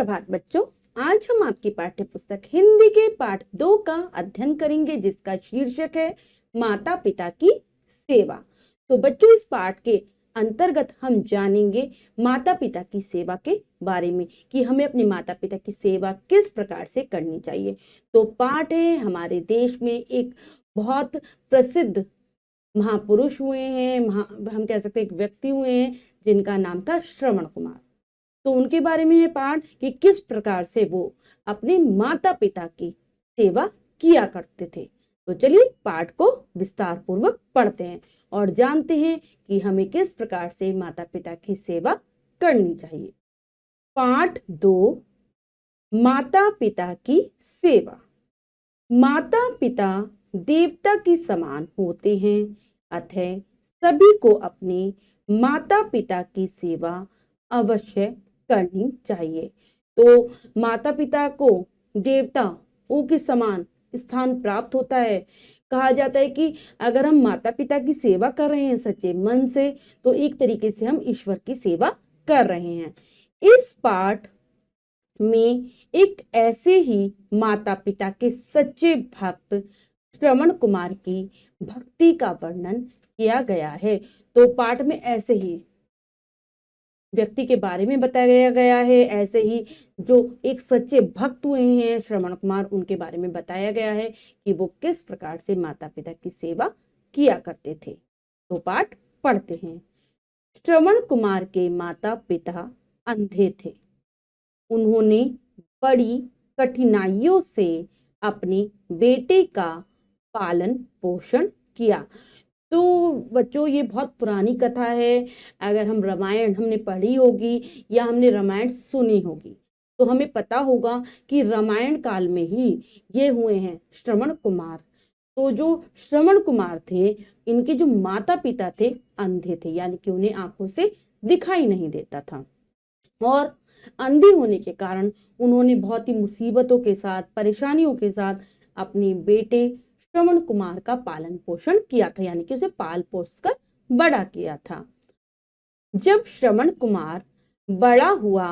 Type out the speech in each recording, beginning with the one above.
सुप्रभात बच्चों। आज हम आपकी पाठ्य पुस्तक हिंदी के पाठ 2 का अध्ययन करेंगे, जिसका शीर्षक है माता पिता की सेवा। तो बच्चों, इस पाठ के अंतर्गत हम जानेंगे माता पिता की सेवा के बारे में कि हमें अपने माता पिता की सेवा किस प्रकार से करनी चाहिए। तो पाठ है, हमारे देश में एक बहुत प्रसिद्ध महापुरुष हुए हैं, हम कह सकते हैं एक व्यक्ति हुए हैं जिनका नाम था श्रवण कुमार। तो उनके बारे में है पाठ कि किस प्रकार से वो अपने माता पिता की सेवा किया करते थे। तो चलिए पाठ को विस्तार पूर्वक पढ़ते हैं और जानते हैं कि हमें किस प्रकार से माता पिता की सेवा करनी चाहिए। पाठ 2, माता पिता की सेवा। माता पिता देवता के समान होते हैं, अतः सभी को अपने माता पिता की सेवा अवश्य करनी चाहिए। तो माता पिता को देवताओं के समान स्थान प्राप्त होता है। कहा जाता है कि अगर हम माता पिता की सेवा कर रहे हैं सच्चे मन से, तो एक तरीके से हम ईश्वर की सेवा कर रहे हैं। इस पाठ में एक ऐसे ही माता पिता के सच्चे भक्त श्रवण कुमार की भक्ति का वर्णन किया गया है। तो पाठ में ऐसे ही व्यक्ति के बारे में बताया गया है, ऐसे ही जो एक सच्चे भक्त हुए हैं श्रवण कुमार, उनके बारे में बताया गया है कि वो किस प्रकार से माता पिता की सेवा किया करते थे। तो पाठ पढ़ते हैं। श्रवण कुमार के माता पिता अंधे थे। उन्होंने बड़ी कठिनाइयों से अपने बेटे का पालन पोषण किया। तो बच्चों, ये बहुत पुरानी कथा है। अगर हम रामायण हमने पढ़ी होगी या हमने रामायण सुनी होगी तो हमें पता होगा कि रामायण काल में ही ये हुए हैं श्रवण कुमार। तो जो श्रवण कुमार थे, इनके जो माता पिता थे अंधे थे, यानी कि उन्हें आंखों से दिखाई नहीं देता था और अंधे होने के कारण उन्होंने बहुत ही मुसीबतों के साथ, परेशानियों के साथ अपने बेटे श्रवण कुमार का पालन पोषण किया था, यानी कि उसे पाल पोस कर बड़ा किया था। जब श्रवण कुमार बड़ा हुआ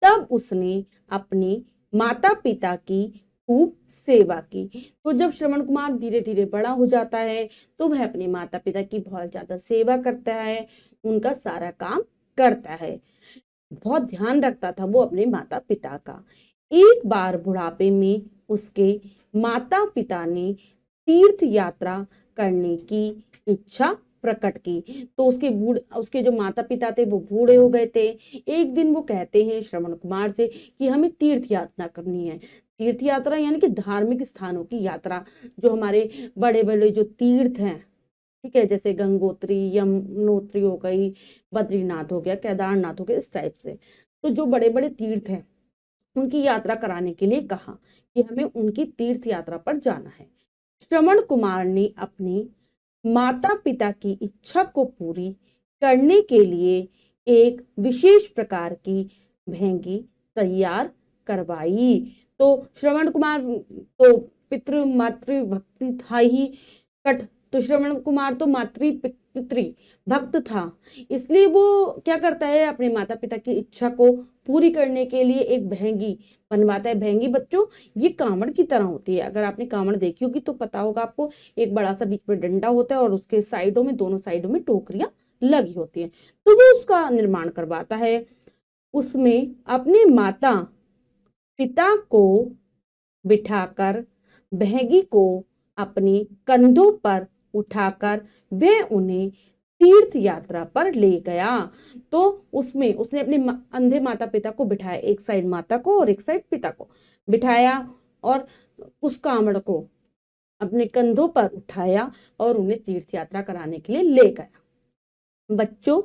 तब उसने अपने माता पिता की खूब सेवा की। तो जब श्रवण कुमार धीरे धीरे बड़ा हो जाता है तो वह अपने माता पिता की बहुत ज्यादा सेवा करता है, उनका सारा काम करता है, बहुत ध्यान रखता था वो अपने माता पिता का। एक बार बुढ़ापे में उसके माता पिता ने तीर्थ यात्रा करने की इच्छा प्रकट की। तो उसके जो माता पिता थे वो बूढ़े हो गए थे। एक दिन वो कहते हैं श्रवण कुमार से कि हमें तीर्थ यात्रा करनी है। तीर्थ यात्रा यानी कि धार्मिक स्थानों की यात्रा, जो हमारे बड़े बड़े जो तीर्थ हैं, ठीक है, जैसे गंगोत्री, यमुनोत्री हो गई, बद्रीनाथ हो गया, केदारनाथ हो गया, इस टाइप से। तो जो बड़े बड़े तीर्थ हैं उनकी यात्रा कराने के लिए कहा कि हमें उनकी तीर्थ यात्रा पर जाना है। श्रवण कुमार ने अपने माता पिता की इच्छा को पूरी करने के लिए एक विशेष प्रकार की भेंगी तैयार करवाई। तो श्रवण कुमार तो पितृ मातृ भक्ति था ही कट, तो श्रवण कुमार तो मातृ पितृ भक्त था, इसलिए वो क्या करता है, अपने माता पिता की इच्छा को पूरी करने के लिए एक भेंगी बनवाता है। भेंगी बच्चों ये कांवड़ की तरह होती है। अगर आपने कांवड़ देखी होगी तो पता होगा आपको, एक बड़ा सा बीच में डंडा होता है और उसके साइडों में, दोनों साइडों में टोकरियां लगी होती हैं। तो वो उसका निर्माण करवाता है। उसमें अपने माता पिता को बिठाकर भेंगी को अपने कंधों पर उठाकर वह उन्हें तीर्थ यात्रा पर ले गया। तो उसमें उसने अपने अंधे माता पिता को बिठाया, एक साइड माता को और एक साइड पिता को बिठाया और उस कांवड़ को अपने कंधों पर उठाया और उन्हें तीर्थ यात्रा कराने के लिए ले गया। बच्चों,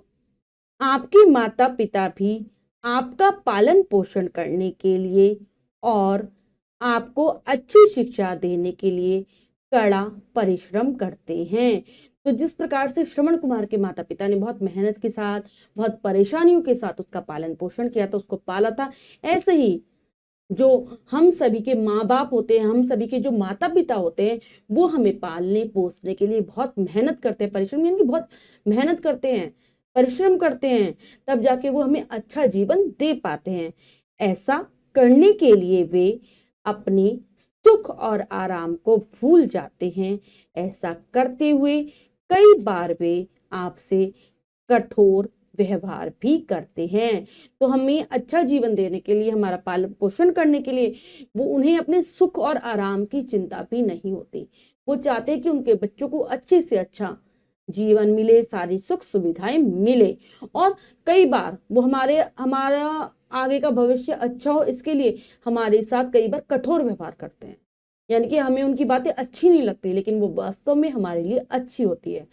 आपके माता पिता भी आपका पालन पोषण करने के लिए और आपको अच्छी शिक्षा देने के लिए कड़ा परिश्रम करते हैं। तो जिस प्रकार से श्रवण कुमार के माता पिता ने बहुत मेहनत के साथ, बहुत परेशानियों के साथ उसका पालन पोषण किया था, उसको पाला था, ऐसे ही जो हम सभी के माँ बाप होते हैं, हम सभी के जो माता पिता होते हैं, वो हमें पालने पोसने के लिए बहुत मेहनत करते हैं, परिश्रम यानी कि बहुत मेहनत करते हैं, परिश्रम करते हैं, तब जाके वो हमें अच्छा जीवन दे पाते हैं। ऐसा करने के लिए वे अपने सुख और आराम को भूल जाते हैं। ऐसा करते हुए कई बार वे आपसे कठोर व्यवहार भी करते हैं। तो हमें अच्छा जीवन देने के लिए, हमारा पालन पोषण करने के लिए वो उन्हें अपने सुख और आराम की चिंता भी नहीं होती। वो चाहते हैं कि उनके बच्चों को अच्छे से अच्छा जीवन मिले, सारी सुख सुविधाएं मिले, और कई बार वो हमारा आगे का भविष्य अच्छा हो, इसके लिए हमारे साथ कई बार कठोर व्यवहार करते हैं। यानी कि हमें उनकी बातें अच्छी नहीं लगती, लेकिन वो वास्तव में हमारे लिए अच्छी होती है।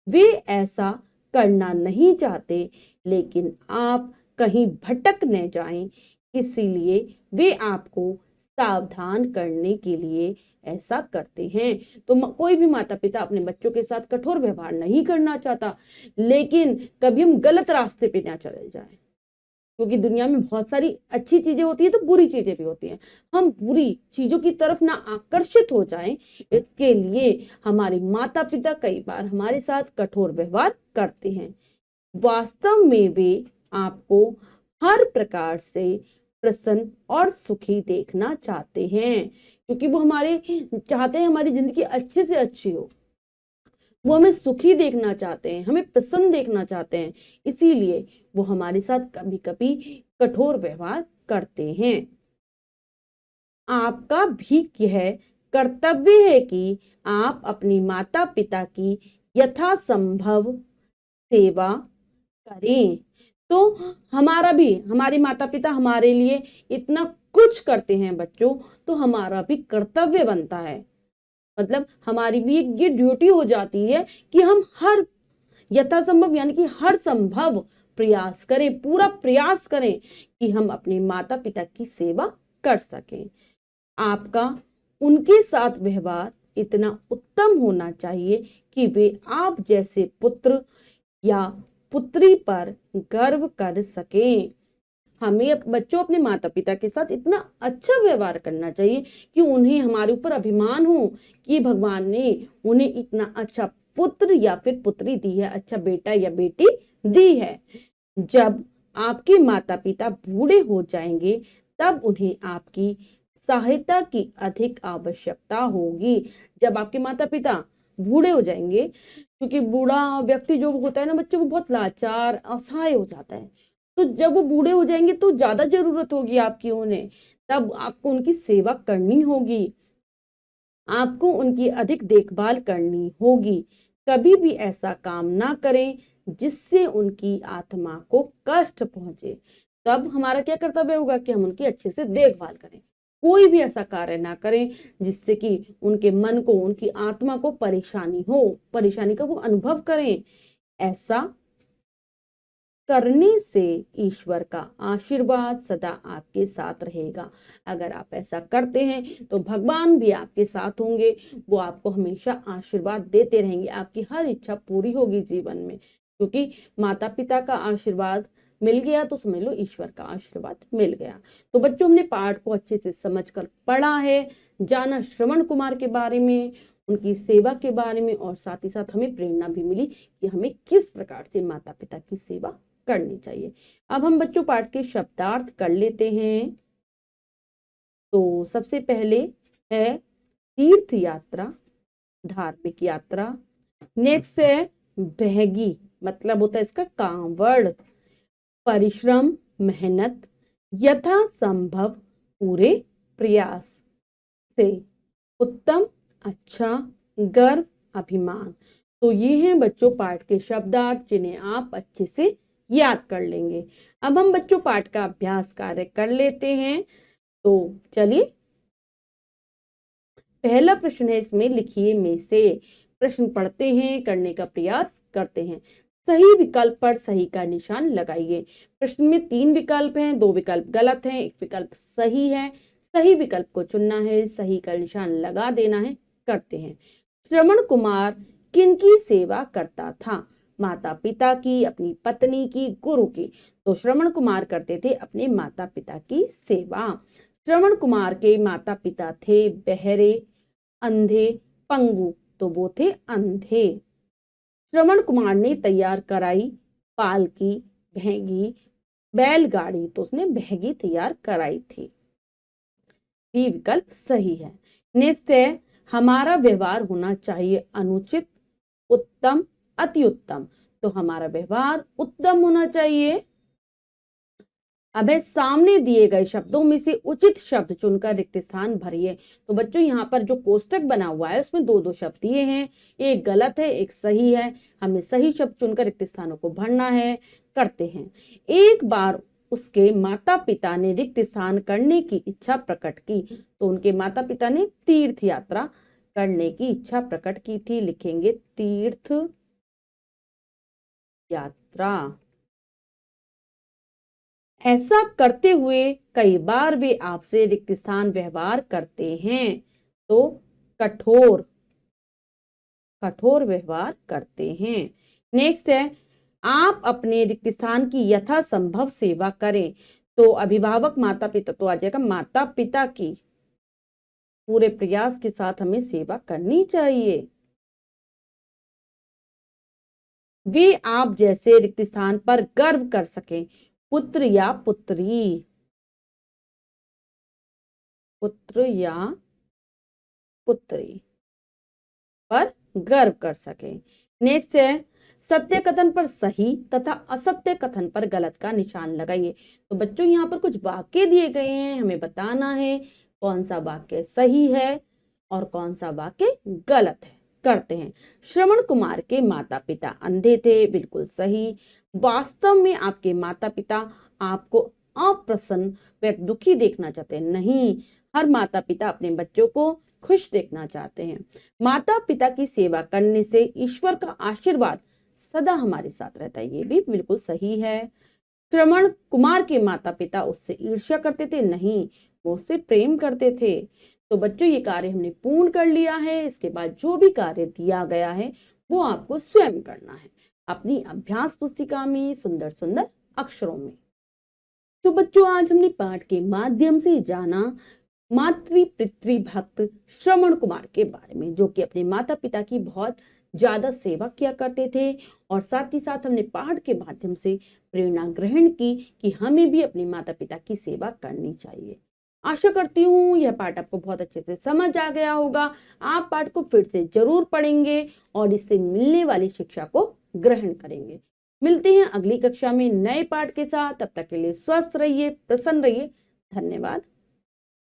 वे ऐसा करना नहीं चाहते, लेकिन आप कहीं भटक न जाएं, इसीलिए वे आपको सावधान करने के लिए ऐसा करते हैं। तो कोई भी माता पिता अपने बच्चों के साथ कठोर व्यवहार नहीं करना चाहता, लेकिन कभी हम गलत रास्ते पे ना चले जाएं, क्योंकि दुनिया में बहुत सारी अच्छी चीजें होती है तो बुरी चीजें भी होती हैं। हम बुरी चीजों की तरफ ना आकर्षित हो जाएं, इसके लिए हमारे माता पिता कई बार हमारे साथ कठोर व्यवहार करते हैं। वास्तव में वे आपको हर प्रकार से प्रसन्न और सुखी देखना चाहते हैं, क्योंकि वो हमारे चाहते हैं हमारी जिंदगी अच्छे से अच्छी हो। वो हमें सुखी देखना चाहते हैं, हमें प्रसन्न देखना चाहते हैं, इसीलिए वो हमारे साथ कभी कभी कठोर व्यवहार करते हैं। आपका भी यह कर्तव्य है कि आप अपने माता पिता की यथासंभव सेवा करें। तो हमारे माता पिता हमारे लिए इतना कुछ करते हैं बच्चों, तो हमारा भी कर्तव्य बनता है, मतलब हमारी भी ये ड्यूटी हो जाती है कि हम हर यथासंभव यानी कि हर संभव प्रयास करें, पूरा प्रयास करें कि हम अपने माता पिता की सेवा कर सकें। आपका उनके साथ व्यवहार इतना उत्तम होना चाहिए कि वे आप जैसे पुत्र या पुत्री पर गर्व कर सकें। हमें बच्चों अपने माता पिता के साथ इतना अच्छा व्यवहार करना चाहिए कि उन्हें हमारे ऊपर अभिमान हो कि भगवान ने उन्हें इतना अच्छा पुत्र या फिर पुत्री दी है, अच्छा बेटा या बेटी दी है। जब आपके माता पिता बूढ़े हो जाएंगे, तब उन्हें आपकी सहायता की अधिक आवश्यकता होगी। जब आपके माता पिता बूढ़े हो जाएंगे, क्योंकि बूढ़ा व्यक्ति जो होता है ना बच्चे, वो बहुत लाचार असहाय हो जाता है, तो जब वो बूढ़े हो जाएंगे तो ज्यादा जरूरत होगी आपकी उन्हें, तब आपको उनकी सेवा करनी होगी, आपको उनकी अधिक देखभाल करनी होगी। कभी भी ऐसा काम ना करें जिससे उनकी आत्मा को कष्ट पहुंचे। तब हमारा क्या कर्तव्य होगा कि हम उनकी अच्छे से देखभाल करें। कोई भी ऐसा कार्य ना करें जिससे कि उनके मन को, उनकी आत्मा को परेशानी हो, परेशानी का वो अनुभव करें। ऐसा करने से ईश्वर का आशीर्वाद सदा आपके साथ रहेगा। अगर आप ऐसा करते हैं तो भगवान भी आपके साथ होंगे, वो आपको हमेशा आशीर्वाद देते रहेंगे, आपकी हर इच्छा पूरी होगी जीवन में। क्योंकि माता पिता का आशीर्वाद मिल गया तो समझ लो ईश्वर का आशीर्वाद मिल गया। तो बच्चों, हमने पाठ को अच्छे से समझकर पढ़ा है, जाना श्रवण कुमार के बारे में, उनकी सेवा के बारे में, और साथ ही साथ हमें प्रेरणा भी मिली कि हमें किस प्रकार से माता पिता की सेवा करनी चाहिए। अब हम बच्चों पाठ के शब्दार्थ कर लेते हैं। तो सबसे पहले है तीर्थ यात्रा, धार्मिक यात्रा। नेक्स्ट है बहगी, मतलब होता है इसका कांवड़। परिश्रम, मेहनत, यथासंभव पूरे प्रयास से। उत्तम, अच्छा, गर्व, अभिमान। तो ये हैं बच्चों पाठ के शब्दार्थ, जिन्हें आप अच्छे से याद कर लेंगे। अब हम बच्चों पाठ का अभ्यास कार्य कर लेते हैं। तो चलिए, पहला प्रश्न है इसमें, लिखिए में से। प्रश्न पढ़ते हैं, करने का प्रयास करते हैं। सही विकल्प पर सही का निशान लगाइए। प्रश्न में 3 विकल्प हैं, 2 विकल्प गलत हैं, 1 विकल्प सही है। सही विकल्प को चुनना है, सही का निशान लगा देना है। करते हैं। श्रवण कुमार किनकी सेवा करता था? माता पिता की, अपनी पत्नी की, गुरु की। तो श्रवण कुमार करते थे अपने माता पिता की सेवा। श्रवण कुमार के माता पिता थे बहरे, अंधे, पंगु, तो वो थे अंधे। श्रवण कुमार ने तैयार कराई पालकी, भैगी, बैलगाड़ी, तो उसने भैगी तैयार कराई थी। बी विकल्प सही है। नेक्स्ट है, हमारा व्यवहार होना चाहिए अनुचित, उत्तम, अति उत्तम। तो हमारा व्यवहार उत्तम होना चाहिए। अब है, सामने दिए गए शब्दों में से उचित शब्द चुनकर रिक्त स्थान भरिए। तो बच्चों यहाँ पर जो कोष्टक बना हुआ है उसमें दो दो शब्द दिए हैं, एक गलत है एक सही है। हमें सही शब्द चुनकर रिक्त स्थानों को भरना है। करते हैं। एक बार उसके माता पिता ने रिक्त स्थान करने की इच्छा प्रकट की। तो उनके माता पिता ने तीर्थ यात्रा करने की इच्छा प्रकट की थी। लिखेंगे तीर्थ यात्रा। ऐसा करते हुए कई बार वे आपसे रिक्त स्थान व्यवहार करते हैं। तो कठोर, कठोर व्यवहार करते हैं। नेक्स्ट है, आप अपने रिक्त स्थान की यथासंभव सेवा करें। तो अभिभावक माता पिता, तो आ जाएगा माता पिता की पूरे प्रयास के साथ हमें सेवा करनी चाहिए। वे आप जैसे रिक्त स्थान पर गर्व कर सकें। पुत्र या पुत्री, पुत्र या पुत्री पर गर्व कर सके। नेक्स्ट है, सत्य कथन पर सही तथा असत्य कथन पर गलत का निशान लगाइए। तो बच्चों यहाँ पर कुछ वाक्य दिए गए हैं, हमें बताना है कौन सा वाक्य सही है और कौन सा वाक्य गलत है। करते हैं। श्रवण कुमार के माता पिता अंधे थे, बिल्कुल सही। वास्तव में आपके माता पिता आपको अप्रसन्न व दुखी देखना चाहते हैं, नहीं। हर माता पिता अपने बच्चों को खुश देखना चाहते हैं। माता पिता की सेवा करने से ईश्वर का आशीर्वाद सदा हमारे साथ रहता है, ये भी बिल्कुल सही है। श्रवण कुमार के माता पिता उससे ईर्ष्या करते थे, नहीं, वो उससे प्रेम करते थे। तो बच्चों ये कार्य हमने पूर्ण कर लिया है। इसके बाद जो भी कार्य दिया गया है वो आपको स्वयं करना है अपनी अभ्यास पुस्तिका में सुंदर सुंदर अक्षरों में। तो बच्चों आज हमने पाठ के माध्यम से जाना मातृ पितृ भक्त श्रवण कुमार के बारे में, जो कि अपने माता पिता की बहुत ज्यादा सेवा किया करते थे। और साथ ही साथ हमने पाठ के माध्यम से प्रेरणा ग्रहण की कि हमें भी अपने माता पिता की सेवा करनी चाहिए। आशा करती हूँ यह पाठ आपको बहुत अच्छे से समझ आ गया होगा। आप पाठ को फिर से जरूर पढ़ेंगे और इससे मिलने वाली शिक्षा को ग्रहण करेंगे। मिलते हैं अगली कक्षा में नए पाठ के साथ। तब तक के लिए स्वस्थ रहिए, प्रसन्न रहिए। धन्यवाद।